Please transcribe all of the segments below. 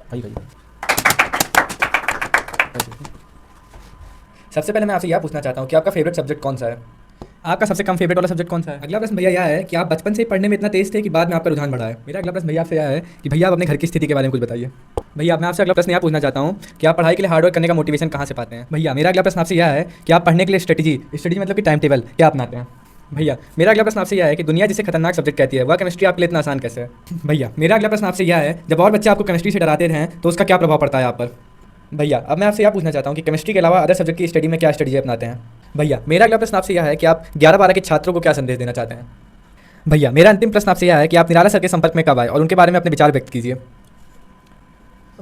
भाई भाई सबसे पहले मैं आपसे यह पूछना चाहता हूँ कि आपका फेवरेट सब्जेक्ट कौन सा है? आपका सबसे कम फेवरेट वाला सब्जेक्ट कौन सा है? अगला प्रश्न भैया यह है कि आप बचपन से ही पढ़ने में इतना तेज थे कि बाद में आपका रुझान बढ़ा है। मेरा अगला प्रश्न भैया आपसे यह है कि भैया आप अपने घर की स्थिति के बारे में कुछ बताइए। भैया मैं आपसे अगला प्रश्न यह पूछना चाहता हूँ कि आप पढ़ाई के लिए हार्डवर्क करने का मोटिवेशन कहाँ से पाते हैं? भैया मेरा अगला प्रश्न आपसे यह है कि आप पढ़ने के लिए स्ट्रेटेजी मतलब कि टाइम टेबल क्या अपनाते हैं? भैया मेरा अगला प्रश्न आपसे यह है कि दुनिया जिसे खतरनाक सब्जेक्ट कहती है वह केमिस्ट्री आपके लिए इतना आसान कैसे है? भैया मेरा अगला प्रश्न आपसे यह है जब और बच्चे आपको केमिस्ट्री से डराते हैं तो उसका क्या प्रभाव पड़ता है आप पर? भैया अब मैं आपसे यह पूछना चाहता हूँ कि केमिस्ट्री के अलावा अदर सब्जेक्ट की स्टडी में क्या स्ट्रेटेजी अपनाते हैं? भैया मेरा अगला प्रश्न आपसे यह है कि आप 11-12 के छात्रों को क्या संदेश देना चाहते हैं? भैया मेरा अंतिम प्रश्न आपसे यह है कि आप निराला सर के संपर्क में कब आए और उनके बारे में अपने विचार व्यक्त कीजिए।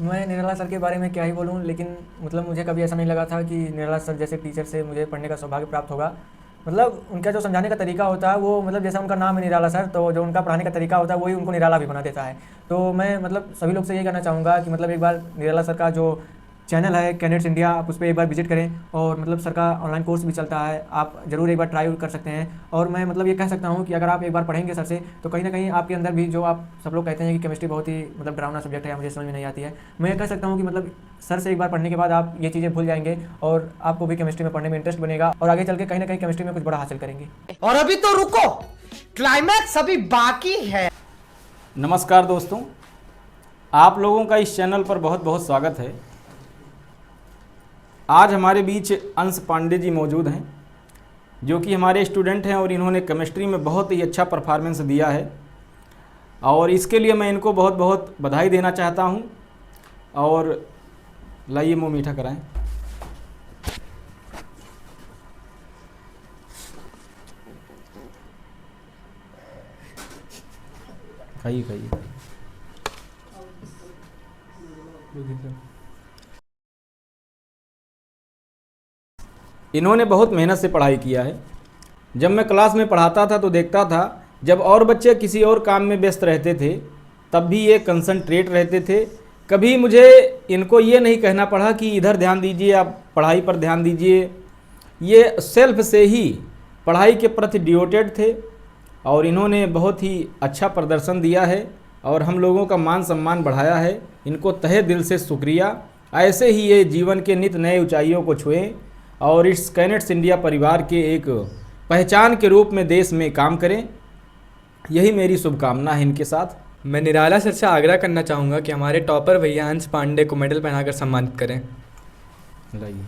मैं निराला सर के बारे में क्या ही बोलूँ, लेकिन मतलब मुझे कभी ऐसा नहीं लगा था कि निराला सर जैसे टीचर से मुझे पढ़ने का सौभाग्य प्राप्त होगा। मतलब उनका जो समझाने का तरीका होता है वो मतलब जैसा उनका नाम है निराला सर, तो जो उनका पढ़ाने का तरीका होता है वही उनको निराला भी बना देता है। तो मैं मतलब सभी लोग से यही कहना चाहूँगा कि मतलब एक बार निराला सर का जो चैनल है कैनेट्स इंडिया, आप उस पर एक बार विजिट करें। और मतलब सर का ऑनलाइन कोर्स भी चलता है, आप ज़रूर एक बार ट्राई कर सकते हैं। और मैं मतलब ये कह सकता हूँ कि अगर आप एक बार पढ़ेंगे सर से तो कहीं ना कहीं आपके अंदर भी जो आप सब लोग कहते हैं कि केमिस्ट्री बहुत ही मतलब डरावना सब्जेक्ट है या मुझे समझ में नहीं आती है, मैं ये कह सकता हूँ कि मतलब सर से एक बार पढ़ने के बाद आप ये चीज़ें भूल जाएंगे और आपको भी केमिस्ट्री में पढ़ने में इंटरेस्ट बनेगा और आगे चल के कहीं ना कहीं केमिस्ट्री में कुछ बड़ा हासिल करेंगे। और अभी तो रुको, क्लाइमैक्स अभी बाकी है। नमस्कार दोस्तों, आप लोगों का इस चैनल पर बहुत बहुत स्वागत है। आज हमारे बीच अंश पांडे जी मौजूद हैं जो कि हमारे स्टूडेंट हैं और इन्होंने केमिस्ट्री में बहुत ही अच्छा परफॉर्मेंस दिया है और इसके लिए मैं इनको बहुत बहुत बधाई देना चाहता हूं। और लाइए मुँह मीठा कराएं। खाइए खाइए। इन्होंने बहुत मेहनत से पढ़ाई किया है। जब मैं क्लास में पढ़ाता था तो देखता था जब और बच्चे किसी और काम में व्यस्त रहते थे तब भी ये कंसंट्रेट रहते थे। कभी मुझे इनको ये नहीं कहना पड़ा कि इधर ध्यान दीजिए, आप पढ़ाई पर ध्यान दीजिए। ये सेल्फ से ही पढ़ाई के प्रति डिवोटेड थे और इन्होंने बहुत ही अच्छा प्रदर्शन दिया है और हम लोगों का मान सम्मान बढ़ाया है। इनको तहे दिल से शुक्रिया। ऐसे ही ये जीवन के नित नए ऊंचाइयों को छुएं और इस कैनेट्स इंडिया परिवार के एक पहचान के रूप में देश में काम करें, यही मेरी शुभकामना है इनके साथ। मैं निराला सर से आग्रह करना चाहूँगा कि हमारे टॉपर भैया अंश पांडे को मेडल पहनाकर सम्मानित करें। लाइए।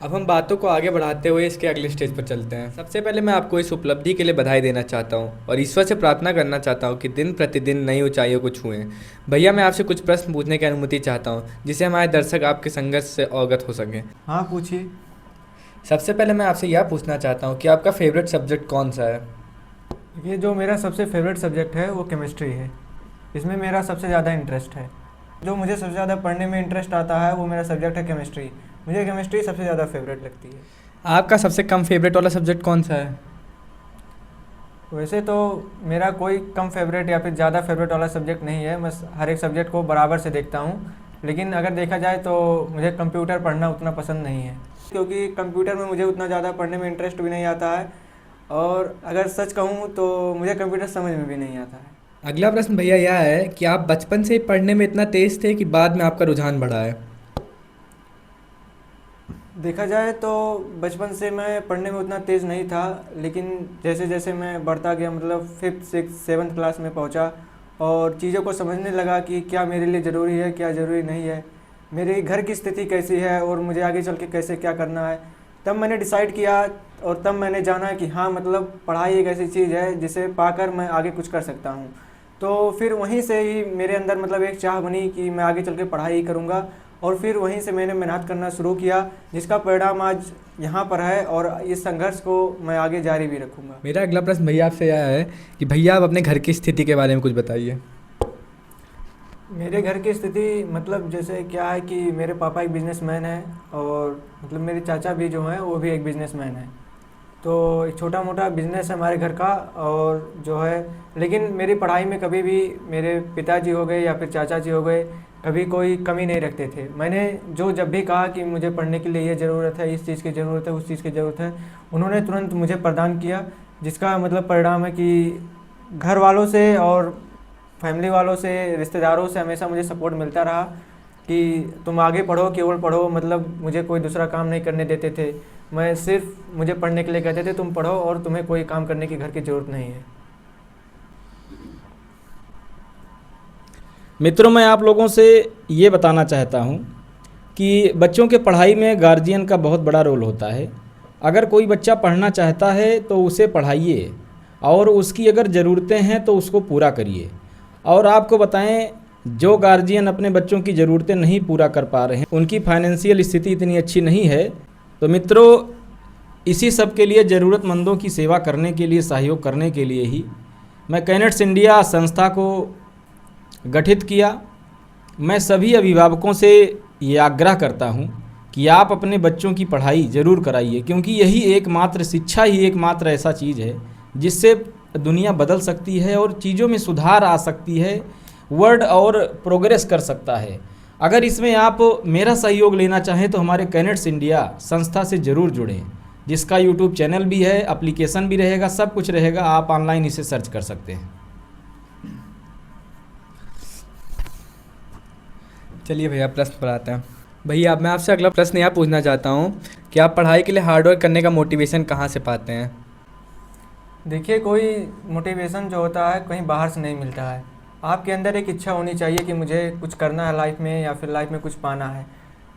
अब हम बातों को आगे बढ़ाते हुए इसके अगले स्टेज पर चलते हैं। सबसे पहले मैं आपको इस उपलब्धि के लिए बधाई देना चाहता हूं और ईश्वर से प्रार्थना करना चाहता हूं कि दिन प्रतिदिन नई ऊंचाइयों को छुएं। भैया मैं आपसे कुछ प्रश्न पूछने की अनुमति चाहता हूं जिससे हमारे दर्शक आपके संघर्ष से अवगत हो सकें। हाँ पूछिए। सबसे पहले मैं आपसे यह पूछना चाहता हूँ कि आपका फेवरेट सब्जेक्ट कौन सा है? ये जो मेरा सबसे फेवरेट सब्जेक्ट है वो केमिस्ट्री है। इसमें मेरा सबसे ज़्यादा इंटरेस्ट है। जो मुझे सबसे ज़्यादा पढ़ने में इंटरेस्ट आता है वो मेरा सब्जेक्ट है केमिस्ट्री। मुझे केमिस्ट्री सबसे ज़्यादा फेवरेट लगती है। आपका सबसे कम फेवरेट वाला सब्जेक्ट कौन सा है? वैसे तो मेरा कोई कम फेवरेट या फिर ज़्यादा फेवरेट वाला सब्जेक्ट नहीं है, मैं हर एक सब्जेक्ट को बराबर से देखता हूँ। लेकिन अगर देखा जाए तो मुझे कंप्यूटर पढ़ना उतना पसंद नहीं है क्योंकि कंप्यूटर में मुझे उतना ज़्यादा पढ़ने में इंटरेस्ट भी नहीं आता है और अगर सच कहूँ तो मुझे कंप्यूटर समझ में भी नहीं आता है। अगला प्रश्न भैया यह है कि आप बचपन से ही पढ़ने में इतना तेज थे कि बाद में आपका रुझान बढ़ा है? देखा जाए तो बचपन से मैं पढ़ने में उतना तेज़ नहीं था, लेकिन जैसे जैसे मैं बढ़ता गया मतलब 5th 6th 7th क्लास में पहुंचा और चीज़ों को समझने लगा कि क्या मेरे लिए ज़रूरी है क्या ज़रूरी नहीं है, मेरे घर की स्थिति कैसी है और मुझे आगे चल के कैसे क्या करना है, तब मैंने डिसाइड किया और तब मैंने जाना कि हाँ मतलब पढ़ाई एक ऐसी चीज़ है जिसे पाकर मैं आगे कुछ कर सकता हूँ। तो फिर वहीं से ही मेरे अंदर मतलब एक चाह बनी कि मैं आगे चल के पढ़ाई ही करूँगा और फिर वहीं से मैंने मेहनत करना शुरू किया जिसका परिणाम आज यहाँ पर है और इस संघर्ष को मैं आगे जारी भी रखूँगा। मेरा अगला प्रश्न भैया आपसे यह है कि भैया आप अपने घर की स्थिति के बारे में कुछ बताइए। मेरे घर की स्थिति मतलब जैसे क्या है कि मेरे पापा एक बिजनेसमैन हैं और मतलब मेरे चाचा भी जो हैं वो भी एक बिजनेसमैन हैं। तो एक छोटा मोटा बिजनेस है हमारे घर का, और जो है लेकिन मेरी पढ़ाई में कभी भी मेरे पिताजी हो गए या फिर चाचा जी हो गए कभी कोई कमी नहीं रखते थे। मैंने जो जब भी कहा कि मुझे पढ़ने के लिए ये ज़रूरत है, इस चीज़ की ज़रूरत है, उस चीज़ की ज़रूरत है, उन्होंने तुरंत मुझे प्रदान किया, जिसका मतलब परिणाम है कि घर वालों से और फैमिली वालों से, रिश्तेदारों से हमेशा मुझे सपोर्ट मिलता रहा कि तुम आगे पढ़ो, केवल पढ़ो। मतलब मुझे कोई दूसरा काम नहीं करने देते थे, मैं सिर्फ मुझे पढ़ने के लिए कहते थे तुम पढ़ो और तुम्हें कोई काम करने की घर की ज़रूरत नहीं है। मित्रों, मैं आप लोगों से ये बताना चाहता हूँ कि बच्चों के पढ़ाई में गार्जियन का बहुत बड़ा रोल होता है। अगर कोई बच्चा पढ़ना चाहता है तो उसे पढ़ाइए, और उसकी अगर ज़रूरतें हैं तो उसको पूरा करिए। और आपको बताएं, जो गार्जियन अपने बच्चों की ज़रूरतें नहीं पूरा कर पा रहे हैं, उनकी फाइनेंशियल स्थिति इतनी अच्छी नहीं है, तो मित्रों इसी सब के लिए, ज़रूरतमंदों की सेवा करने के लिए, सहयोग करने के लिए ही मैं कैनेट्स इंडिया संस्था को गठित किया। मैं सभी अभिभावकों से ये आग्रह करता हूँ कि आप अपने बच्चों की पढ़ाई ज़रूर कराइए, क्योंकि यही एकमात्र शिक्षा ही एकमात्र ऐसा चीज़ है जिससे दुनिया बदल सकती है और चीज़ों में सुधार आ सकती है, वर्ड और प्रोग्रेस कर सकता है। अगर इसमें आप मेरा सहयोग लेना चाहें तो हमारे कैनेट्स इंडिया संस्था से ज़रूर जुड़ें, जिसका यूट्यूब चैनल भी है, एप्लीकेशन भी रहेगा, सब कुछ रहेगा। आप ऑनलाइन इसे सर्च कर सकते हैं। चलिए भैया प्रश्न पर आते हैं। भैया अब मैं आपसे अगला प्रश्न यह पूछना चाहता हूँ कि आप पढ़ाई के लिए हार्डवर्क करने का मोटिवेशन कहाँ से पाते हैं? देखिए, कोई मोटिवेशन जो होता है कहीं बाहर से नहीं मिलता है। आपके अंदर एक इच्छा होनी चाहिए कि मुझे कुछ करना है लाइफ में, या फिर लाइफ में कुछ पाना है।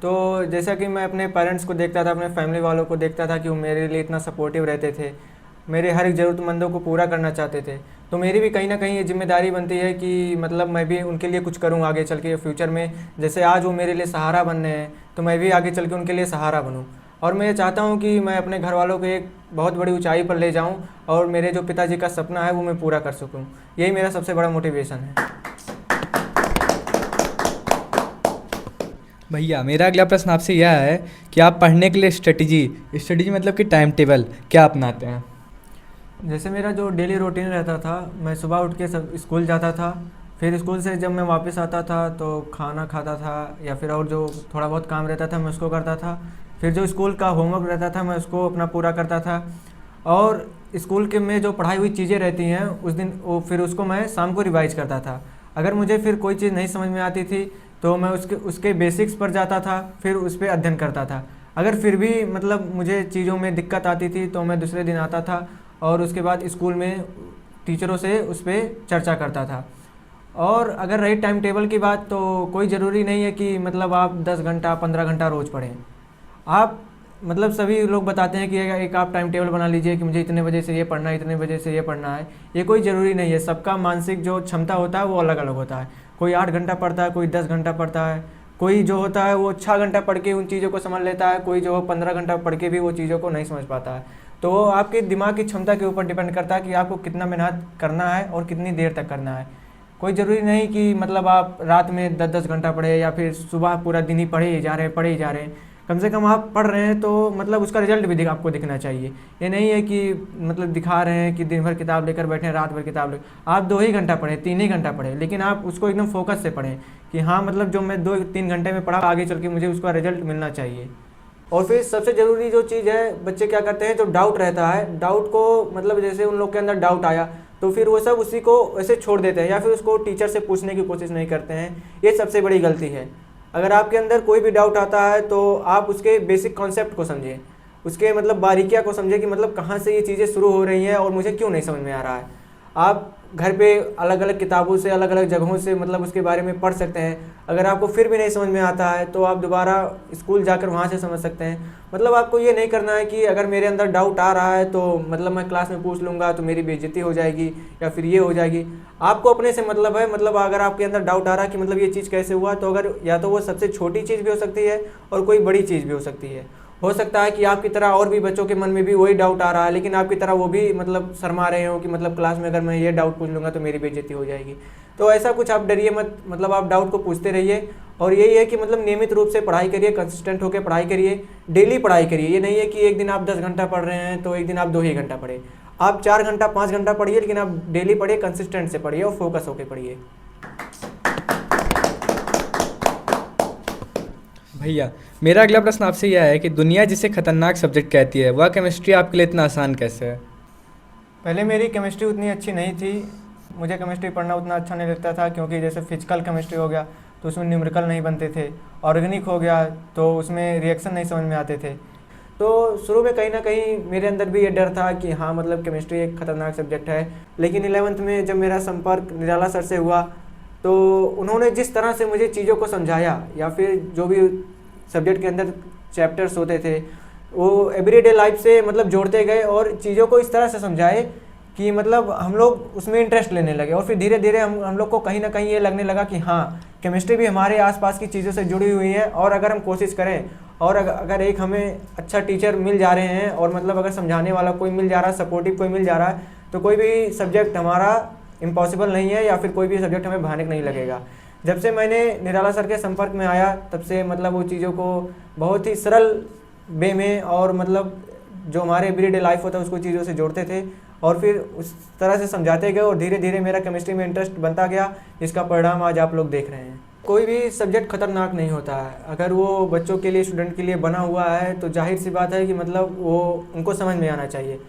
तो जैसा कि मैं अपने पेरेंट्स को देखता था, अपने फैमिली वालों को देखता था कि वो मेरे लिए इतना सपोर्टिव रहते थे, मेरे हर एक ज़रूरतमंदों को पूरा करना चाहते थे, तो मेरी भी कहीं ना कहीं ये जिम्मेदारी बनती है कि मतलब मैं भी उनके लिए कुछ करूँ आगे चल के फ्यूचर में। जैसे आज वो मेरे लिए सहारा बन रहे हैं, तो मैं भी आगे चल के उनके लिए सहारा बनूँ। और मैं ये चाहता हूँ कि मैं अपने घर वालों को एक बहुत बड़ी ऊंचाई पर ले जाऊँ, और मेरे जो पिताजी का सपना है वो मैं पूरा कर सकूँ। यही मेरा सबसे बड़ा मोटिवेशन है। भैया मेरा अगला प्रश्न आपसे यह है कि आप पढ़ने के लिए स्ट्रेटजी मतलब कि टाइम टेबल क्या अपनाते हैं? जैसे मेरा जो डेली रूटीन रहता था, मैं सुबह उठ के सब स्कूल जाता था, फिर स्कूल से जब मैं वापस आता था तो खाना खाता था, या फिर और जो थोड़ा बहुत काम रहता था मैं उसको करता था। फिर जो स्कूल का होमवर्क रहता था मैं उसको अपना पूरा करता था, और स्कूल के में जो पढ़ाई हुई चीज़ें रहती हैं उस दिन वो फिर उसको मैं शाम को रिवाइज करता था। अगर मुझे फिर कोई चीज़ नहीं समझ में आती थी तो मैं उसके बेसिक्स पर जाता था, फिर उस पर अध्ययन करता था। अगर फिर भी मतलब मुझे चीज़ों में दिक्कत आती थी तो मैं दूसरे दिन आता था और उसके बाद स्कूल में टीचरों से उस पर चर्चा करता था। और अगर रही टाइम टेबल की बात, तो कोई ज़रूरी नहीं है कि मतलब आप 10 घंटा 15 घंटा रोज़ पढ़ें। आप मतलब सभी लोग बताते हैं कि एक आप टाइम टेबल बना लीजिए कि मुझे इतने बजे से ये पढ़ना है, इतने बजे से ये पढ़ना है। ये कोई ज़रूरी नहीं है। सबका मानसिक जो क्षमता होता है वो अलग अलग होता है। कोई 8 घंटा पढ़ता है, कोई 10 घंटा पढ़ता है, कोई जो होता है वो 6 घंटा पढ़ के उन चीज़ों को समझ लेता है, कोई जो 15 घंटा पढ़ के भी वो चीज़ों को नहीं समझ पाता है। तो वो आपके दिमाग की क्षमता के ऊपर डिपेंड करता है कि आपको कितना मेहनत करना है और कितनी देर तक करना है। कोई ज़रूरी नहीं कि मतलब आप रात में 10-10 घंटा पढ़े या फिर सुबह पूरा दिन ही पढ़े ही जा रहे हैं। कम से कम आप पढ़ रहे हैं तो मतलब उसका रिजल्ट भी आपको दिखना चाहिए। ये नहीं है कि मतलब दिखा रहे हैं कि दिन भर किताब लेकर बैठे हैं, रात भर किताब लेकर। आप 2 ही घंटा पढ़ें, 3 ही घंटा पढ़ें, लेकिन आप उसको एकदम फोकस से पढ़ें कि हाँ मतलब जो मैं 2-3 घंटे में पढ़ा आगे चल के मुझे उसका रिजल्ट मिलना चाहिए। और फिर सबसे ज़रूरी जो चीज़ है, बच्चे क्या करते हैं, जो डाउट रहता है, डाउट को मतलब जैसे उन लोग के अंदर डाउट आया तो फिर वो सब उसी को ऐसे छोड़ देते हैं या फिर उसको टीचर से पूछने की कोशिश नहीं करते हैं। ये सबसे बड़ी गलती है। अगर आपके अंदर कोई भी डाउट आता है तो आप उसके बेसिक कॉन्सेप्ट को समझें, उसके मतलब बारीकियाँ को समझें कि मतलब कहाँ से ये चीज़ें शुरू हो रही हैं और मुझे क्यों नहीं समझ में आ रहा है। आप घर पे अलग अलग किताबों से, अलग अलग जगहों से मतलब उसके बारे में पढ़ सकते हैं। अगर आपको फिर भी नहीं समझ में आता है तो आप दोबारा स्कूल जाकर वहाँ से समझ सकते हैं। मतलब आपको ये नहीं करना है कि अगर मेरे अंदर डाउट आ रहा है तो मतलब मैं क्लास में पूछ लूँगा तो मेरी बेइज्जती हो जाएगी या फिर ये हो जाएगी। आपको अपने से मतलब है, मतलब अगर आपके अंदर डाउट आ रहा है कि मतलब ये चीज़ कैसे हुआ, तो अगर या तो वो सबसे छोटी चीज़ भी हो सकती है और कोई बड़ी चीज़ भी हो सकती है। हो सकता है कि आपकी तरह और भी बच्चों के मन में भी वही डाउट आ रहा है, लेकिन आपकी तरह वो भी मतलब शर्मा रहे हो कि मतलब क्लास में अगर मैं ये डाउट पूछ लूँगा तो मेरी बेइज्जती हो जाएगी। तो ऐसा कुछ आप डरिए मत, मतलब आप डाउट को पूछते रहिए। और यही है कि मतलब नियमित रूप से पढ़ाई करिए, कंसिस्टेंट होकर पढ़ाई करिए, डेली पढ़ाई करिए। ये नहीं है कि एक दिन आप 10 घंटा पढ़ रहे हैं तो एक दिन आप 2 ही घंटा पढ़े। आप 4 घंटा 5 घंटा पढ़िए, लेकिन आप डेली पढ़िए, कंसिस्टेंट से पढ़िए और फोकस होकर पढ़िए। भैया मेरा अगला प्रश्न आपसे यह है कि दुनिया जिसे खतरनाक सब्जेक्ट कहती है वह केमिस्ट्री आपके लिए इतना आसान कैसे है? पहले मेरी केमिस्ट्री उतनी अच्छी नहीं थी, मुझे केमिस्ट्री पढ़ना उतना अच्छा नहीं लगता था, क्योंकि जैसे फिजिकल केमिस्ट्री हो गया तो उसमें न्यूमेरिकल नहीं बनते थे, ऑर्गेनिक हो गया तो उसमें रिएक्शन नहीं समझ में आते थे। तो शुरू में कहीं ना कहीं मेरे अंदर भी ये डर था कि हाँ मतलब केमिस्ट्री एक खतरनाक सब्जेक्ट है। लेकिन 11th में जब मेरा संपर्क निराला सर से हुआ तो उन्होंने जिस तरह से मुझे चीज़ों को समझाया, या फिर जो भी सब्जेक्ट के अंदर चैप्टर्स होते थे वो एवरीडे लाइफ से मतलब जोड़ते गए और चीज़ों को इस तरह से समझाए कि मतलब हम लोग उसमें इंटरेस्ट लेने लगे। और फिर धीरे धीरे हम लोग को कहीं ना कहीं ये लगने लगा कि हाँ केमिस्ट्री भी हमारे आसपास की चीज़ों से जुड़ी हुई है, और अगर हम कोशिश करें और अगर एक हमें अच्छा टीचर मिल जा रहे हैं और मतलब अगर समझाने वाला कोई मिल जा रहा है, सपोर्टिव कोई मिल जा रहा है, तो कोई भी सब्जेक्ट हमारा इम्पॉसिबल नहीं है, या फिर कोई भी सब्जेक्ट हमें भयानक नहीं लगेगा। जब से मैंने निराला सर के संपर्क में आया तब से मतलब वो चीज़ों को बहुत ही सरल वे में और मतलब जो हमारे एवरीडे लाइफ होता है उसको चीज़ों से जोड़ते थे और फिर उस तरह से समझाते गए, और धीरे धीरे मेरा केमिस्ट्री में इंटरेस्ट बनता गया, जिसका परिणाम आज आप लोग देख रहे हैं। कोई भी सब्जेक्ट खतरनाक नहीं होता है, अगर वो बच्चों के लिए, स्टूडेंट के लिए बना हुआ है तो जाहिर सी बात है कि मतलब वो उनको समझ में आना चाहिए।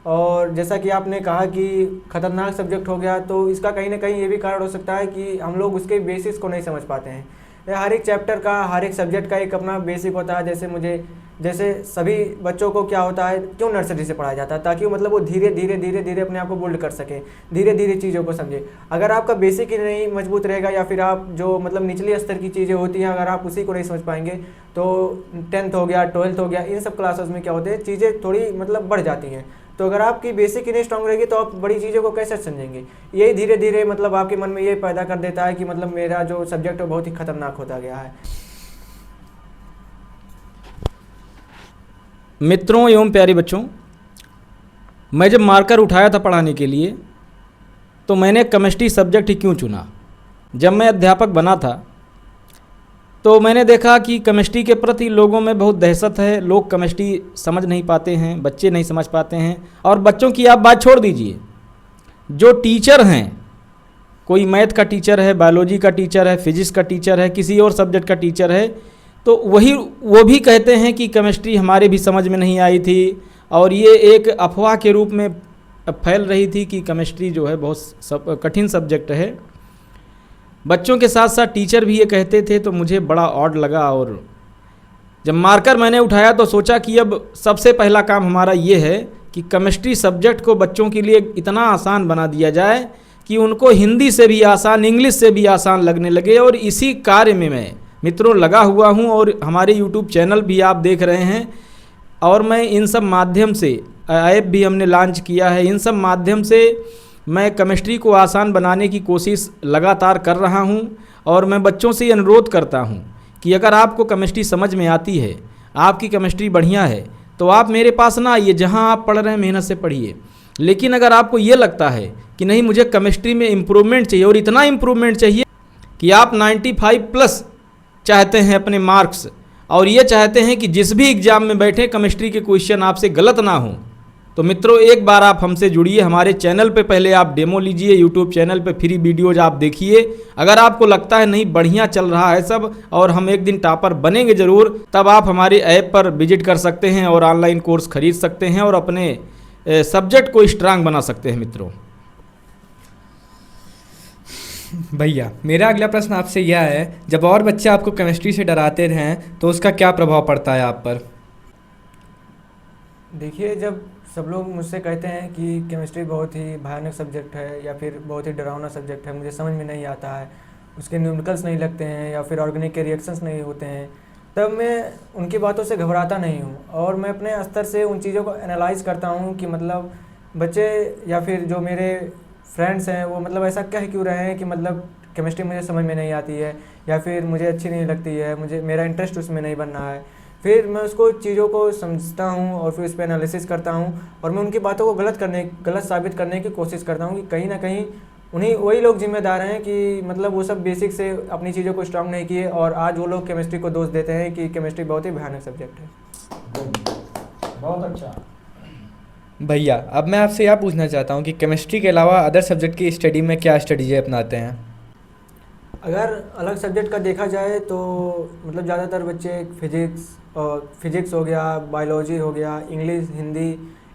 और जैसा कि आपने कहा कि खतरनाक सब्जेक्ट हो गया, तो इसका कहीं ना कहीं ये भी कारण हो सकता है कि हम लोग उसके बेसिस को नहीं समझ पाते हैं। हर एक चैप्टर का, हर एक सब्जेक्ट का एक अपना बेसिक होता है। जैसे सभी बच्चों को क्या होता है, क्यों नर्सरी से पढ़ाया जाता है, ताकि वो मतलब वो धीरे धीरे अपने आप को बिल्ड कर सके, धीरे धीरे चीज़ों को समझे। अगर आपका बेसिक ही नहीं मजबूत रहेगा, या फिर आप जो मतलब निचले स्तर की चीज़ें होती हैं अगर आप उसी को नहीं समझ पाएंगे, तो 10th हो गया, 12th हो गया, इन सब क्लासेस में क्या होते हैं, चीज़ें थोड़ी मतलब बढ़ जाती हैं। तो अगर आपकी बेसिक ही नहीं स्ट्रांग रहेगी तो आप बड़ी चीज़ों को कैसे समझेंगे। यही धीरे धीरे मतलब आपके मन में ये पैदा कर देता है कि मतलब मेरा जो सब्जेक्ट है बहुत ही खतरनाक होता गया है। मित्रों एवं प्यारे बच्चों, मैं जब मार्कर उठाया था पढ़ाने के लिए तो मैंने केमिस्ट्री सब्जेक्ट ही क्यों चुना। जब मैं अध्यापक बना था तो मैंने देखा कि केमिस्ट्री के प्रति लोगों में बहुत दहशत है, लोग केमिस्ट्री समझ नहीं पाते हैं, बच्चे नहीं समझ पाते हैं। और बच्चों की आप बात छोड़ दीजिए, जो टीचर हैं, कोई मैथ का टीचर है, बायोलॉजी का टीचर है, फिजिक्स का टीचर है, किसी और सब्जेक्ट का टीचर है, तो वो भी कहते हैं कि केमिस्ट्री हमारे भी समझ में नहीं आई थी। और ये एक अफवाह के रूप में फैल रही थी कि केमिस्ट्री जो है बहुत कठिन सब्जेक्ट है। बच्चों के साथ साथ टीचर भी ये कहते थे, तो मुझे बड़ा ऑड लगा। और जब मार्कर मैंने उठाया तो सोचा कि अब सबसे पहला काम हमारा ये है कि केमिस्ट्री सब्जेक्ट को बच्चों के लिए इतना आसान बना दिया जाए कि उनको हिंदी से भी आसान, इंग्लिश से भी आसान लगने लगे। और इसी कार्य में मैं मित्रों लगा हुआ हूँ, और हमारे यूट्यूब चैनल भी आप देख रहे हैं, और मैं इन सब माध्यम से, ऐप भी हमने लॉन्च किया है, इन सब माध्यम से मैं केमिस्ट्री को आसान बनाने की कोशिश लगातार कर रहा हूं। और मैं बच्चों से अनुरोध करता हूं कि अगर आपको केमिस्ट्री समझ में आती है, आपकी केमिस्ट्री बढ़िया है, तो आप मेरे पास ना आइए, जहां आप पढ़ रहे हैं मेहनत से पढ़िए। लेकिन अगर आपको ये लगता है कि नहीं मुझे केमिस्ट्री में इम्प्रूवमेंट चाहिए, और इतना इम्प्रूवमेंट चाहिए कि आप 95+ चाहते हैं अपने मार्क्स, और ये चाहते हैं कि जिस भी एग्ज़ाम में बैठे केमिस्ट्री के क्वेश्चन आपसे गलत ना हो, तो मित्रों एक बार आप हमसे जुड़िए। हमारे चैनल पे पहले आप डेमो लीजिए, यूट्यूब चैनल पे फ्री वीडियोज आप देखिए। अगर आपको लगता है नहीं बढ़िया चल रहा है सब और हम एक दिन टॉपर बनेंगे ज़रूर, तब आप हमारे ऐप पर विजिट कर सकते हैं और ऑनलाइन कोर्स खरीद सकते हैं और अपने सब्जेक्ट को स्ट्रांग बना सकते हैं। मित्रों भैया मेरा अगला प्रश्न आपसे यह है, जब और बच्चे आपको केमिस्ट्री से डराते हैं तो उसका क्या प्रभाव पड़ता है आप पर? देखिए, जब सब लोग मुझसे कहते हैं कि केमिस्ट्री बहुत ही भयानक सब्जेक्ट है या फिर बहुत ही डरावना सब्जेक्ट है, मुझे समझ में नहीं आता है, उसके न्यूमेरिकल्स नहीं लगते हैं या फिर ऑर्गेनिक के रिएक्शंस नहीं होते हैं, तब मैं उनकी बातों से घबराता नहीं हूँ और मैं अपने स्तर से उन चीज़ों को एनालाइज करता हूँ कि मतलब बच्चे या फिर जो मेरे फ्रेंड्स हैं वो मतलब ऐसा कह क्यों रहे हैं कि मतलब केमिस्ट्री मुझे समझ में नहीं आती है या फिर मुझे अच्छी नहीं लगती है, मुझे मेरा इंटरेस्ट उसमें नहीं बन रहा है। फिर मैं उसको चीज़ों को समझता हूँ और फिर उस पर एनालिसिस करता हूँ और मैं उनकी बातों को गलत साबित करने की कोशिश करता हूँ कि कहीं ना कहीं उन्हीं वही लोग जिम्मेदार हैं कि मतलब वो सब बेसिक से अपनी चीज़ों को स्ट्रांग नहीं किए और आज वो लोग केमिस्ट्री को दोष देते हैं कि केमिस्ट्री बहुत ही भयानक सब्जेक्ट है। बहुत अच्छा। भैया अब मैं आपसे यह पूछना चाहता हूँ कि केमिस्ट्री के अलावा अदर सब्जेक्ट की स्टडी में क्या स्ट्रेटेजी अपनाते हैं? अगर अलग सब्जेक्ट का देखा जाए तो मतलब ज़्यादातर बच्चे फिजिक्स हो गया, बायोलॉजी हो गया, इंग्लिश, हिंदी,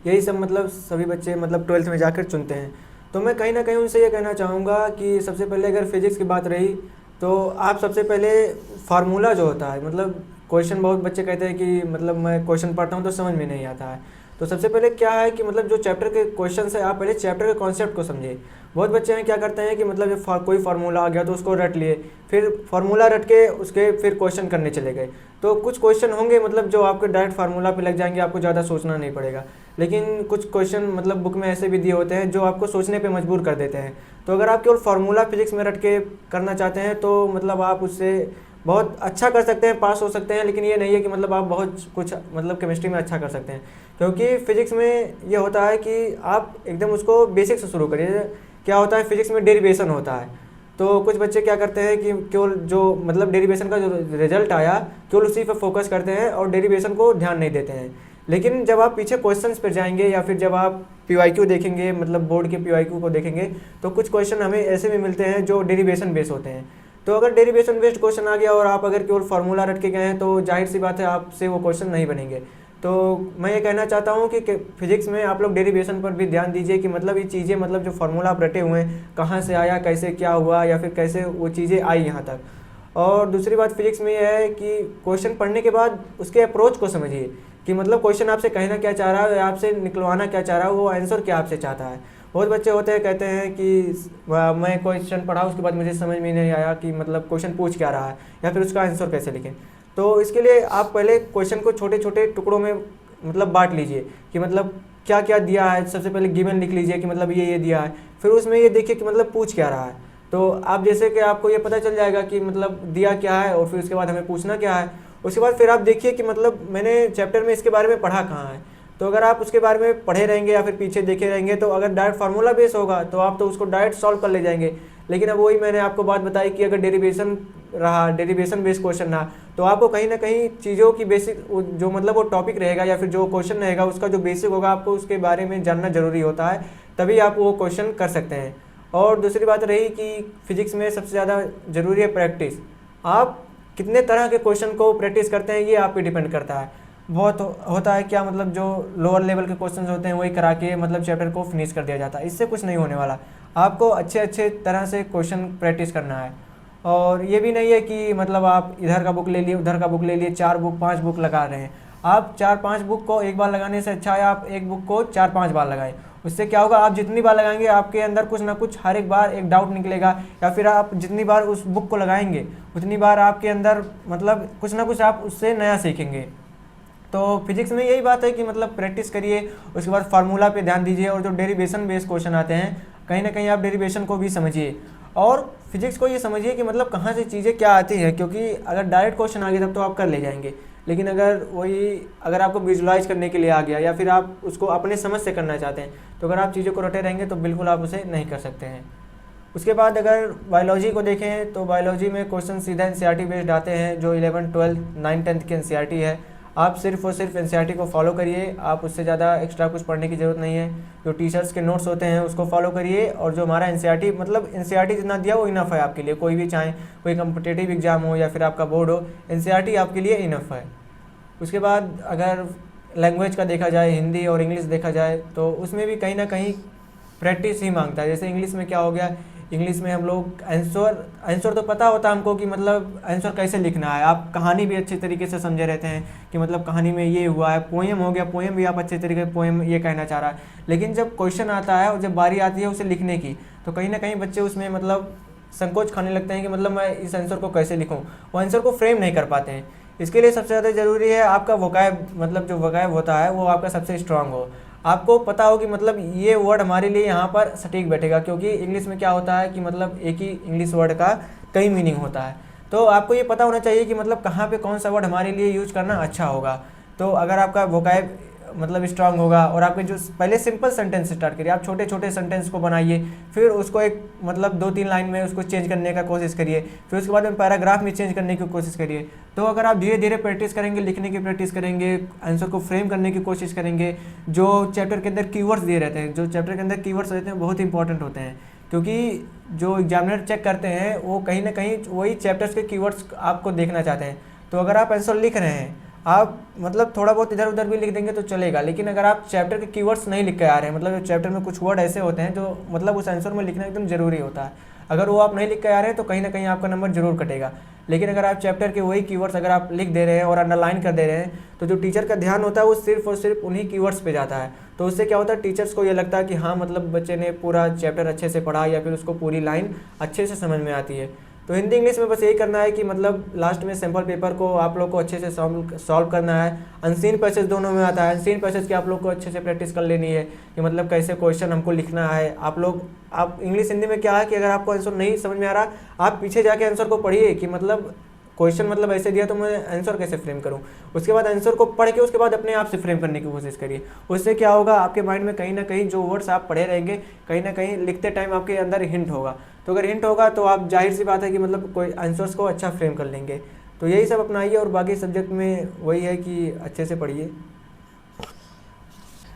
यही सब मतलब सभी बच्चे मतलब 12th में जाकर चुनते हैं। तो मैं कहीं ना कहीं उनसे ये कहना चाहूँगा कि सबसे पहले अगर फिजिक्स की बात रही तो आप सबसे पहले फार्मूला जो होता है, मतलब क्वेश्चन बहुत बच्चे कहते हैं कि मतलब मैं क्वेश्चन पढ़ता हूँ तो समझ में नहीं आता है। तो सबसे पहले क्या है कि मतलब जो चैप्टर के क्वेश्चन है आप पहले चैप्टर के कॉन्सेप्ट को समझिए। बहुत बच्चे हैं क्या करते हैं कि मतलब जब कोई फार्मूला आ गया तो उसको रट लिए, फिर फार्मूला रट के उसके फिर क्वेश्चन करने चले गए। तो कुछ क्वेश्चन होंगे मतलब जो आपके डायरेक्ट फार्मूला पे लग जाएंगे, आपको ज़्यादा सोचना नहीं पड़ेगा। लेकिन कुछ क्वेश्चन मतलब बुक में ऐसे भी दिए होते हैं जो आपको सोचने पे मजबूर कर देते हैं। तो अगर आप केवल फार्मूला फिजिक्स में रट के करना चाहते हैं तो मतलब आप उससे बहुत अच्छा कर सकते हैं, पास हो सकते हैं, लेकिन ये नहीं है कि मतलब आप बहुत कुछ मतलब केमिस्ट्री में अच्छा कर सकते हैं। क्योंकि फिजिक्स में ये होता है कि आप एकदम उसको बेसिक से शुरू करिए। क्या होता है फिजिक्स में डेरिवेशन होता है, तो कुछ बच्चे क्या करते हैं कि केवल जो मतलब डेरिवेशन का जो रिजल्ट आया केवल उसी पर फोकस करते हैं और डेरिवेशन को ध्यान नहीं देते हैं। लेकिन जब आप पीछे क्वेश्चंस पर जाएंगे या फिर जब आप PYQ देखेंगे, मतलब बोर्ड के PYQ को देखेंगे, तो कुछ क्वेश्चन हमें ऐसे भी मिलते हैं जो डेरिवेशन बेस्ड होते हैं। तो अगर डेरिवेशन बेस्ड क्वेश्चन आ गया और आप अगर केवल फार्मूला रट के गए हैं तो जाहिर सी बात है आपसे वो क्वेश्चन नहीं बनेंगे। तो मैं ये कहना चाहता हूँ कि फिजिक्स में आप लोग डेरिवेशन पर भी ध्यान दीजिए कि मतलब ये चीज़ें मतलब जो फार्मूला आप रटे हुए हैं कहाँ से आया, कैसे क्या हुआ, या फिर कैसे वो चीज़ें आई यहाँ तक। और दूसरी बात फिजिक्स में यह है कि क्वेश्चन पढ़ने के बाद उसके अप्रोच को समझिए कि मतलब क्वेश्चन आपसे कहना क्या चाह रहा है या आपसे निकलवाना क्या चाह रहा है, वो आंसर क्या आपसे चाहता है। बहुत बच्चे होते हैं कहते हैं कि मैं क्वेश्चन पढ़ा उसके बाद मुझे समझ में नहीं आया कि मतलब क्वेश्चन पूछ क्या रहा है या फिर उसका आंसर कैसे लिखें। तो इसके लिए आप पहले क्वेश्चन को छोटे छोटे टुकड़ों में मतलब बांट लीजिए कि मतलब क्या क्या दिया है। सबसे पहले गिवन लिख लीजिए कि मतलब ये दिया है, फिर उसमें ये देखिए कि मतलब पूछ क्या रहा है। तो आप जैसे कि आपको ये पता चल जाएगा कि मतलब दिया क्या है और फिर उसके बाद हमें पूछना क्या है। उसके बाद फिर आप देखिए कि मतलब मैंने चैप्टर में इसके बारे में पढ़ा कहाँ है। तो अगर आप उसके बारे में पढ़े रहेंगे या फिर पीछे देखे रहेंगे तो अगर डायरेक्ट फार्मूला बेस होगा तो आप तो उसको डायरेक्ट सॉल्व कर ले जाएंगे। लेकिन अब वही मैंने आपको बात बताई कि अगर डेरिवेशन रहा, डेरिवेशन बेस्ड क्वेश्चन रहा, तो आपको कहीं ना कहीं चीज़ों की बेसिक जो मतलब वो टॉपिक रहेगा या फिर जो क्वेश्चन रहेगा उसका जो बेसिक होगा आपको उसके बारे में जानना जरूरी होता है, तभी आप वो क्वेश्चन कर सकते हैं। और दूसरी बात रही कि फिजिक्स में सबसे ज़्यादा ज़रूरी है प्रैक्टिस। आप कितने तरह के क्वेश्चन को प्रैक्टिस करते हैं ये आप पे डिपेंड करता है। बहुत होता है क्या मतलब जो लोअर लेवल के क्वेश्चंस होते हैं वही करा के मतलब चैप्टर को फिनिश कर दिया जाता है, इससे कुछ नहीं होने वाला। आपको अच्छे तरह से क्वेश्चन प्रैक्टिस करना है। और ये भी नहीं है कि मतलब आप इधर का बुक ले लिए उधर का बुक ले लिए, 4 बुक 5 बुक लगा रहे हैं। आप 4-5 बुक को एक बार लगाने से अच्छा है आप एक बुक को 4-5 बार लगाएं। उससे क्या होगा, आप जितनी बार लगाएंगे आपके अंदर कुछ ना कुछ हर एक बार एक डाउट निकलेगा, या फिर आप जितनी बार उस बुक को लगाएंगे उतनी बार आपके अंदर मतलब कुछ ना कुछ आप उससे नया सीखेंगे। तो फिजिक्स में यही बात है कि मतलब प्रैक्टिस करिए, उसके बाद फार्मूला पे ध्यान दीजिए और जो डेरिवेशन बेस्ड क्वेश्चन आते हैं कहीं ना कहीं आप डेरिवेशन को भी समझिए और फिजिक्स को ये समझिए कि मतलब कहाँ से चीज़ें क्या आती हैं। क्योंकि अगर डायरेक्ट क्वेश्चन आ गया तब तो आप कर ले जाएंगे, लेकिन अगर आपको विजुलाइज करने के लिए आ गया या फिर आप उसको अपने समझ से करना चाहते हैं तो अगर आप चीज़ों को रटे रहेंगे तो बिल्कुल आप उसे नहीं कर सकते हैं। उसके बाद अगर बायोलॉजी को देखें तो बायोलॉजी में क्वेश्चन सीधा NCERT बेस्ड आते हैं, जो 11, 12, 9, 10 की NCERT है। आप सिर्फ और सिर्फ NCERT को फॉलो करिए, आप उससे ज़्यादा एक्स्ट्रा कुछ पढ़ने की ज़रूरत नहीं है। जो टीचर्स के नोट्स होते हैं उसको फॉलो करिए और जो हमारा NCERT मतलब NCERT जितना दिया वो इनफ है आपके लिए। कोई भी चाहे कोई कम्पिटेटिव एग्जाम हो या फिर आपका बोर्ड हो, NCERT आपके लिए इनफ है। उसके बाद अगर लैंग्वेज का देखा जाए, हिंदी और इंग्लिश देखा जाए, तो उसमें भी कहीं ना कहीं प्रैक्टिस ही मांगता है। जैसे इंग्लिश में क्या हो गया, इंग्लिश में हम लोग आंसर तो पता होता है हमको कि मतलब आंसर कैसे लिखना है। आप कहानी भी अच्छे तरीके से समझे रहते हैं कि मतलब कहानी में ये हुआ है। पोएम हो गया, पोएम भी आप अच्छे तरीके से पोएम ये कहना चाह रहा है, लेकिन जब क्वेश्चन आता है और जब बारी आती है उसे लिखने की तो कहीं ना कहीं बच्चे उसमें मतलब संकोच खाने लगते हैं कि मतलब मैं इस आंसर को कैसे लिखूँ, वो आंसर को फ्रेम नहीं कर पाते हैं। इसके लिए सबसे ज़्यादा ज़रूरी है आपका वोकैब, मतलब जो वोकैब होता है वो आपका सबसे स्ट्रांग हो। आपको पता हो कि मतलब ये वर्ड हमारे लिए यहाँ पर सटीक बैठेगा, क्योंकि इंग्लिश में क्या होता है कि मतलब एक ही इंग्लिश वर्ड का कई मीनिंग होता है। तो आपको ये पता होना चाहिए कि मतलब कहाँ पे कौन सा वर्ड हमारे लिए यूज करना अच्छा होगा। तो अगर आपका वोकैब मतलब स्ट्रांग होगा और आपके जो पहले सिंपल सेंटेंस स्टार्ट करिए, आप छोटे छोटे सेंटेंस को बनाइए, फिर उसको एक मतलब 2-3 लाइन में उसको चेंज करने का कोशिश करिए, फिर उसके बाद में पैराग्राफ में चेंज करने की कोशिश करिए। तो अगर आप धीरे धीरे प्रैक्टिस करेंगे, लिखने की प्रैक्टिस करेंगे, आंसर को फ्रेम करने की कोशिश करेंगे, जो चैप्टर के अंदर कीवर्ड्स दिए रहते हैं, जो चैप्टर के अंदर कीवर्ड्स रहते हैं बहुत इंपॉर्टेंट होते हैं, क्योंकि जो एग्जामिनर चेक करते हैं वो कहीं ना कहीं वही चैप्टर्स के कीवर्ड्स आपको देखना चाहते हैं। तो अगर आप आंसर लिख रहे हैं, आप मतलब थोड़ा बहुत इधर उधर भी लिख देंगे तो चलेगा, लेकिन अगर आप चैप्टर के कीवर्ड्स नहीं लिख के आ रहे हैं, मतलब चैप्टर में कुछ वर्ड ऐसे होते हैं जो मतलब उस आंसर में लिखना एकदम ज़रूरी होता है, अगर वो आप नहीं लिख के आ रहे हैं तो कहीं ना कहीं आपका नंबर जरूर कटेगा। लेकिन अगर आप चैप्टर के वही कीवर्ड्स अगर आप लिख दे रहे हैं और अंडरलाइन कर दे रहे हैं, तो जो टीचर का ध्यान होता है वो सिर्फ और सिर्फ उन्हीं कीवर्ड्स पे जाता है। तो उससे क्या होता है, टीचर्स को ये लगता है कि हाँ मतलब बच्चे ने पूरा चैप्टर अच्छे से पढ़ा या फिर उसको पूरी लाइन अच्छे से समझ में आती है। तो हिंदी इंग्लिश में बस यही करना है कि मतलब लास्ट में सैम्पल पेपर को आप लोग को अच्छे से सॉल्व करना है। अनसीन पैसेज दोनों में आता है, अनसीन पैसेज की आप लोग को अच्छे से प्रैक्टिस कर लेनी है कि मतलब कैसे क्वेश्चन हमको लिखना है। आप इंग्लिश हिंदी में क्या है कि अगर आपको आंसर नहीं समझ में आ रहा, आप पीछे जाके आंसर को पढ़िए कि मतलब क्वेश्चन मतलब ऐसे दिया तो मैं आंसर कैसे फ्रेम करूं। उसके बाद आंसर को पढ़ के उसके बाद अपने आप से फ्रेम करने की कोशिश करिए। उससे क्या होगा, आपके माइंड में कहीं ना कहीं जो वर्ड्स आप पढ़े रहेंगे, कहीं ना कहीं लिखते टाइम आपके अंदर हिंट होगा। तो अगर हिंट होगा तो आप जाहिर सी बात है कि मतलब कोई आंसर्स को अच्छा फ्रेम कर लेंगे। तो यही सब अपनाइए और बाकी सब्जेक्ट में वही है कि अच्छे से पढ़िए।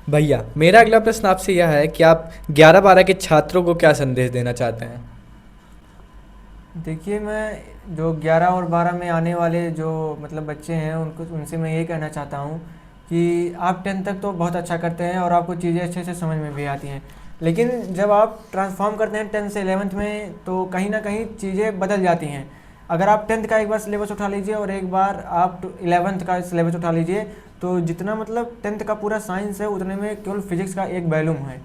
भैया मेरा अगला प्रश्न आपसे यह है कि आप 11-12 के छात्रों को क्या संदेश देना चाहते हैं? देखिए, मैं जो 11 और 12 में आने वाले जो मतलब बच्चे हैं उनसे मैं ये कहना चाहता हूँ कि आप 10th तक तो बहुत अच्छा करते हैं और आपको चीज़ें अच्छे से समझ में भी आती हैं, लेकिन जब आप ट्रांसफॉर्म करते हैं 10th से 11th में तो कहीं ना कहीं चीज़ें बदल जाती हैं। अगर आप 10th का एक बार सिलेबस उठा लीजिए और एक बार आप 11th का सिलेबस उठा लीजिए, तो जितना मतलब 10th का पूरा साइंस है उतने में केवल फिजिक्स का एक वैल्यूम है।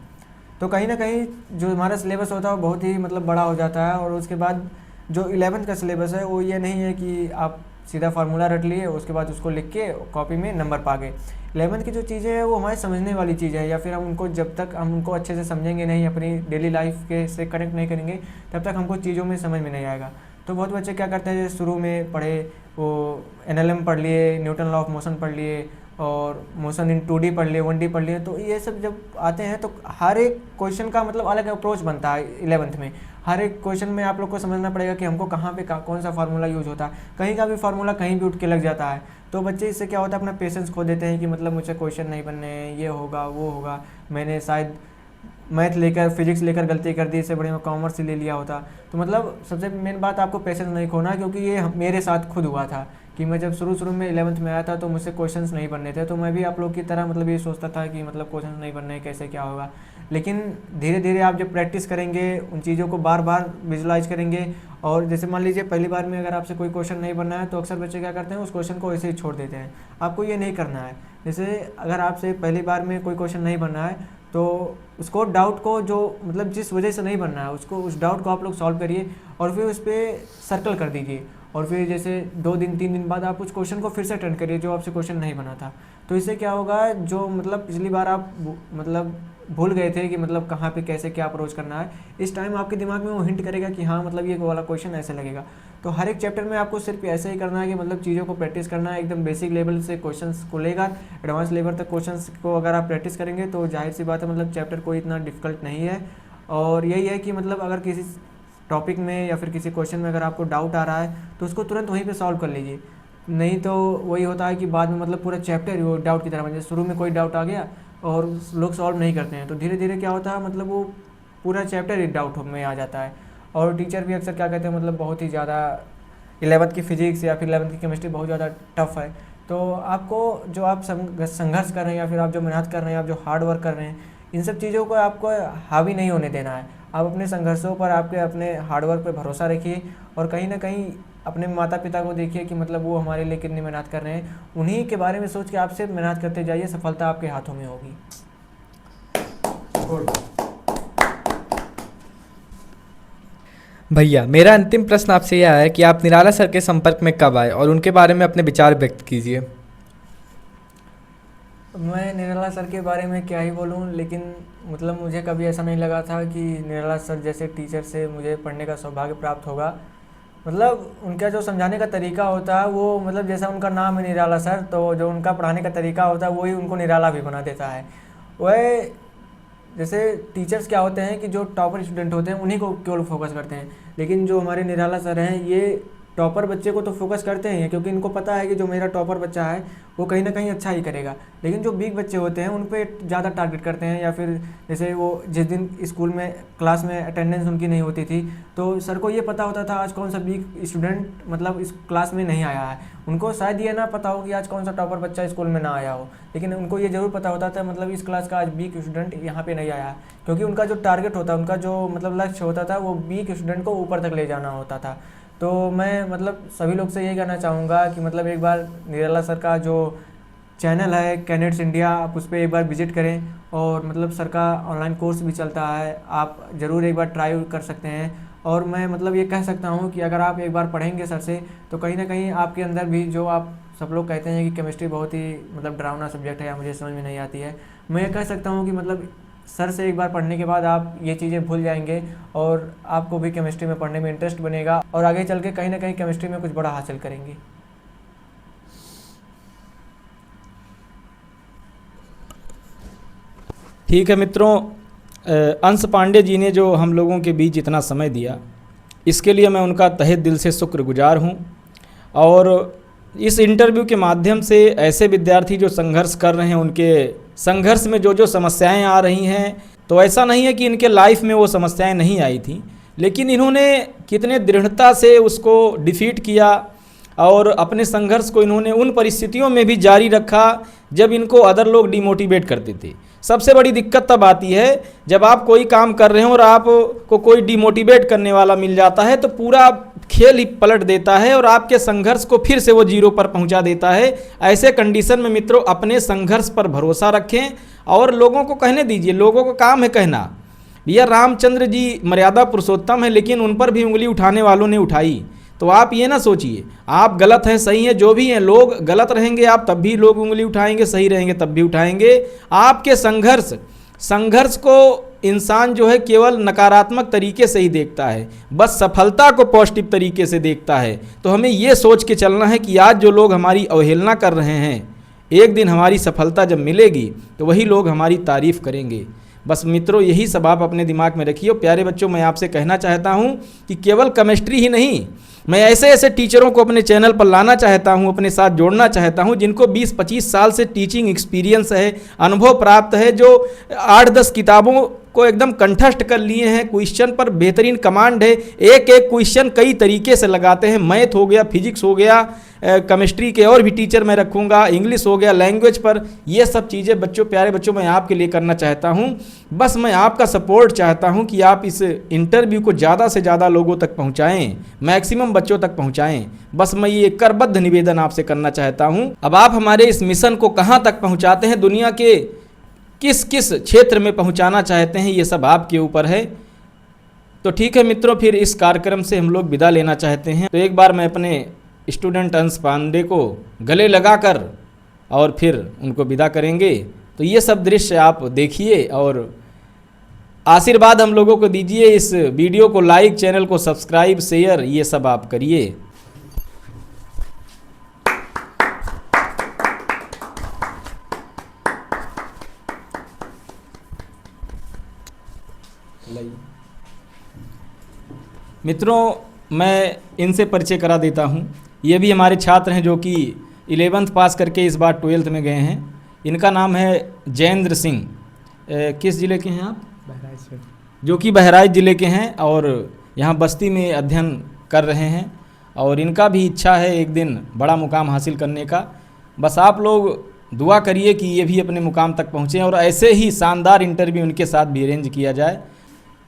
तो कहीं ना कहीं जो हमारा सिलेबस होता है वो बहुत ही मतलब बड़ा हो जाता है। और उसके बाद जो 11th का सिलेबस है वो ये नहीं है कि आप सीधा फार्मूला रट लिए उसके बाद उसको लिख के कॉपी में नंबर पा गए। 11th की जो चीज़ें हैं वो हमारे समझने वाली चीज़ें हैं, या फिर हम उनको जब तक हम उनको अच्छे से समझेंगे नहीं, अपनी डेली लाइफ के से कनेक्ट नहीं करेंगे, तब तक हमको चीज़ों में समझ में नहीं आएगा। तो बहुत बच्चे क्या करते हैं, शुरू में पढ़े वो NLM पढ़ लिए, न्यूटन लॉ ऑफ मोशन पढ़ लिए और मोशन इन 2D पढ़ लिए, 1D पढ़ लिए। तो ये सब जब आते हैं तो हर एक क्वेश्चन का मतलब अलग अप्रोच बनता है 11th में। हर एक क्वेश्चन में आप लोग को समझना पड़ेगा कि हमको कहाँ पे कौन सा फार्मूला यूज होता है। कहीं का भी फार्मूला कहीं भी उठ के लग जाता है। तो बच्चे इससे क्या होता है, अपना पेशेंस खो देते हैं कि मतलब मुझसे क्वेश्चन नहीं बनने हैं, ये होगा वो होगा, मैंने शायद मैथ लेकर फिजिक्स लेकर गलती कर दी, इससे बड़े मैं कॉमर्स ले लिया होता। तो मतलब सबसे मेन बात आपको पेशेंस नहीं खोना, क्योंकि ये मेरे साथ खुद हुआ था कि मैं जब शुरू में 11th में आया था तो मुझसे क्वेश्चंस नहीं बनने थे। तो मैं भी आप लोग की तरह मतलब ये सोचता था कि मतलब क्वेश्चंस नहीं बनने कैसे क्या होगा। लेकिन धीरे धीरे आप जब प्रैक्टिस करेंगे, उन चीज़ों को बार बार विजुलाइज करेंगे, और जैसे मान लीजिए पहली बार में अगर आपसे कोई क्वेश्चन नहीं बनना है तो अक्सर बच्चे क्या करते हैं, उस क्वेश्चन को ऐसे ही छोड़ देते हैं। आपको ये नहीं करना है। जैसे अगर आपसे पहली बार में कोई क्वेश्चन नहीं बनना है तो उसको डाउट को जो मतलब जिस वजह से नहीं बनना है उसको उस डाउट को आप लोग सॉल्व करिए और फिर उस पर सर्कल कर दीजिए। और फिर जैसे 2 दिन 3 दिन बाद आप उस क्वेश्चन को फिर से अटेंड करिए जो आपसे क्वेश्चन नहीं बना था। तो इससे क्या होगा, जो मतलब पिछली बार आप मतलब भूल गए थे कि मतलब कहाँ पे कैसे क्या अप्रोच करना है, इस टाइम आपके दिमाग में वो हिंट करेगा कि हाँ मतलब ये वाला क्वेश्चन ऐसे लगेगा। तो हर एक चैप्टर में आपको सिर्फ ऐसे ही करना है कि मतलब चीज़ों को प्रैक्टिस करना है, एकदम बेसिक लेवल से क्वेश्चंस को लेकर एडवांस लेवल तक क्वेश्चंस को अगर आप प्रैक्टिस करेंगे तो जाहिर सी बात है मतलब चैप्टर कोई इतना डिफिकल्ट नहीं है। और यही है कि मतलब अगर किसी टॉपिक में या फिर किसी क्वेश्चन में अगर आपको डाउट आ रहा है तो उसको तुरंत वहीं पे सॉल्व कर लीजिए। नहीं तो वही होता है कि बाद में मतलब पूरा चैप्टर वो डाउट की तरह बन जाए। शुरू में कोई डाउट आ गया और लोग सॉल्व नहीं करते हैं तो धीरे धीरे क्या होता है, मतलब वो पूरा चैप्टर ही डाउट में आ जाता है। और टीचर भी अक्सर क्या कहते हैं, मतलब बहुत ही ज़्यादा 11th की फिजिक्स या फिर 11th की केमिस्ट्री बहुत ज़्यादा टफ है। तो आपको जो आप संघर्ष कर रहे हैं या फिर आप जो मेहनत कर रहे हैं, आप जो हार्ड वर्क कर रहे हैं, इन सब चीज़ों को आपको हावी नहीं होने देना है। आप अपने संघर्षों पर, आपके अपने हार्डवर्क पर भरोसा रखिए और कहीं ना कहीं अपने माता पिता को देखिए कि मतलब वो हमारे लिए कितनी मेहनत कर रहे हैं। उन्हीं के बारे में सोच के आप सिर्फ मेहनत करते जाइए, सफलता आपके हाथों में होगी। भैया मेरा अंतिम प्रश्न आपसे यह है कि आप निराला सर के संपर्क में कब आए और उनके बारे में अपने विचार व्यक्त कीजिए। मैं निराला सर के बारे में क्या ही बोलूं, लेकिन मतलब मुझे कभी ऐसा नहीं लगा था कि निराला सर जैसे टीचर से मुझे पढ़ने का सौभाग्य प्राप्त होगा। मतलब उनका जो समझाने का तरीका होता है वो मतलब जैसा उनका नाम है निराला सर, तो जो उनका पढ़ाने का तरीका होता है वही उनको निराला भी बना देता है। वह जैसे टीचर्स क्या होते हैं कि जो टॉपर स्टूडेंट होते हैं उन्हीं को केवल फोकस करते हैं, लेकिन जो हमारे निराला सर हैं ये टॉपर बच्चे को तो फोकस करते हैं क्योंकि इनको पता है कि जो मेरा टॉपर बच्चा है वो कहीं ना कहीं अच्छा ही करेगा, लेकिन जो वीक बच्चे होते हैं उन पे ज़्यादा टारगेट करते हैं। या फिर जैसे वो जिस दिन स्कूल में क्लास में अटेंडेंस उनकी नहीं होती थी तो सर को ये पता होता था आज कौन सा वीक स्टूडेंट मतलब इस क्लास में नहीं आया है। उनको शायद ये ना पता हो कि आज कौन सा टॉपर बच्चा स्कूल में ना आया हो, लेकिन उनको ये ज़रूर पता होता था मतलब इस क्लास का आज वीक स्टूडेंट यहाँ पे नहीं आया है, क्योंकि उनका जो टारगेट होता उनका जो मतलब लक्ष्य होता था वो वीक स्टूडेंट को ऊपर तक ले जाना होता था। तो मैं मतलब सभी लोग से यही कहना चाहूँगा कि मतलब एक बार निराला सर का जो चैनल है कैडेट्स इंडिया, आप उस पर एक बार विजिट करें, और मतलब सर का ऑनलाइन कोर्स भी चलता है, आप ज़रूर एक बार ट्राई कर सकते हैं। और मैं मतलब ये कह सकता हूँ कि अगर आप एक बार पढ़ेंगे सर से तो कहीं ना कहीं आपके अंदर भी जो आप सब लोग कहते हैं कि केमिस्ट्री बहुत ही मतलब डरावना सब्जेक्ट है या मुझे समझ में नहीं आती है, मैं ये कह सकता हूँ कि मतलब सर से एक बार पढ़ने के बाद आप ये चीज़ें भूल जाएंगे और आपको भी केमिस्ट्री में पढ़ने में इंटरेस्ट बनेगा और आगे चल के कहीं ना कहीं केमिस्ट्री में कुछ बड़ा हासिल करेंगे। ठीक है मित्रों, अंश पांडे जी ने जो हम लोगों के बीच इतना समय दिया इसके लिए मैं उनका तहे दिल से शुक्रगुजार हूँ। और इस इंटरव्यू के माध्यम से ऐसे विद्यार्थी जो संघर्ष कर रहे हैं उनके संघर्ष में जो जो समस्याएं आ रही हैं, तो ऐसा नहीं है कि इनके लाइफ में वो समस्याएं नहीं आई थी, लेकिन इन्होंने कितने दृढ़ता से उसको डिफीट किया और अपने संघर्ष को इन्होंने उन परिस्थितियों में भी जारी रखा जब इनको अदर लोग डिमोटिवेट करते थे। सबसे बड़ी दिक्कत तब आती है जब आप कोई काम कर रहे हो और आपको कोई डिमोटिवेट करने वाला मिल जाता है तो पूरा खेल ही पलट देता है और आपके संघर्ष को फिर से वो जीरो पर पहुंचा देता है। ऐसे कंडीशन में मित्रों अपने संघर्ष पर भरोसा रखें और लोगों को कहने दीजिए। लोगों का काम है कहना, भैया रामचंद्र जी मर्यादा पुरुषोत्तम है, लेकिन उन पर भी उंगली उठाने वालों ने उठाई। तो आप ये ना सोचिए आप गलत हैं सही हैं, जो भी हैं लोग गलत रहेंगे आप तब भी लोग उंगली उठाएंगे, सही रहेंगे तब भी उठाएंगे। आपके संघर्ष को इंसान जो है केवल नकारात्मक तरीके से ही देखता है, बस सफलता को पॉजिटिव तरीके से देखता है। तो हमें ये सोच के चलना है कि आज जो लोग हमारी अवहेलना कर रहे हैं, एक दिन हमारी सफलता जब मिलेगी तो वही लोग हमारी तारीफ़ करेंगे। बस मित्रों यही सब आप अपने दिमाग में रखिए। प्यारे बच्चों, मैं आपसे कहना चाहता हूँ कि केवल केमिस्ट्री ही नहीं, मैं ऐसे ऐसे टीचरों को अपने चैनल पर लाना चाहता हूं, अपने साथ जोड़ना चाहता हूं जिनको 20-25 साल से टीचिंग एक्सपीरियंस है, अनुभव प्राप्त है, जो 8-10 किताबों को एकदम कंठस्थ कर लिए हैं, क्वेश्चन पर बेहतरीन कमांड है, एक एक क्वेश्चन कई तरीके से लगाते हैं। मैथ हो गया, फिजिक्स हो गया, केमिस्ट्री के और भी टीचर मैं रखूँगा, इंग्लिश हो गया, लैंग्वेज पर, ये सब चीज़ें बच्चों, प्यारे बच्चों, मैं आपके लिए करना चाहता हूँ। बस मैं आपका सपोर्ट चाहता हूँ कि आप इस इंटरव्यू को ज़्यादा से ज़्यादा लोगों तक पहुँचाएँ, मैक्सिमम बच्चों तक पहुँचाएँ। बस मैं ये करबद्ध निवेदन आपसे करना चाहता हूँ। अब आप हमारे इस मिशन को कहाँ तक पहुँचाते हैं, दुनिया के किस किस क्षेत्र में पहुँचाना चाहते हैं, ये सब आपके ऊपर है। तो ठीक है मित्रों, फिर इस कार्यक्रम से हम लोग विदा लेना चाहते हैं। तो एक बार मैं अपने स्टूडेंट अंश पांडे को गले लगाकर और फिर उनको विदा करेंगे। तो ये सब दृश्य आप देखिए और आशीर्वाद हम लोगों को दीजिए। इस वीडियो को लाइक, चैनल को सब्सक्राइब, शेयर, ये सब आप करिए। मित्रों, मैं इनसे परिचय करा देता हूँ। ये भी हमारे छात्र हैं जो कि 11th पास करके इस बार 12th में गए हैं। इनका नाम है जयेंद्र सिंह। किस ज़िले के हैं आप? बहराइच से। जो कि बहराइच ज़िले के हैं और यहाँ बस्ती में अध्ययन कर रहे हैं और इनका भी इच्छा है एक दिन बड़ा मुकाम हासिल करने का। बस आप लोग दुआ करिए कि ये भी अपने मुकाम तक पहुँचें और ऐसे ही शानदार इंटरव्यू उनके साथ भी अरेंज किया जाए।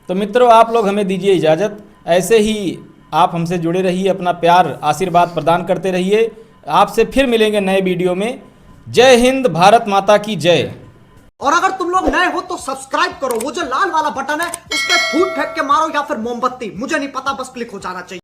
तो मित्रों, आप लोग हमें दीजिए इजाज़त। ऐसे ही आप हमसे जुड़े रहिए, अपना प्यार आशीर्वाद प्रदान करते रहिए। आपसे फिर मिलेंगे नए वीडियो में। जय हिंद, भारत माता की जय। और अगर तुम लोग नए हो तो सब्सक्राइब करो, वो जो लाल वाला बटन है उस पर फूट फेंक के मारो या फिर मोमबत्ती, मुझे नहीं पता, बस क्लिक हो जाना चाहिए।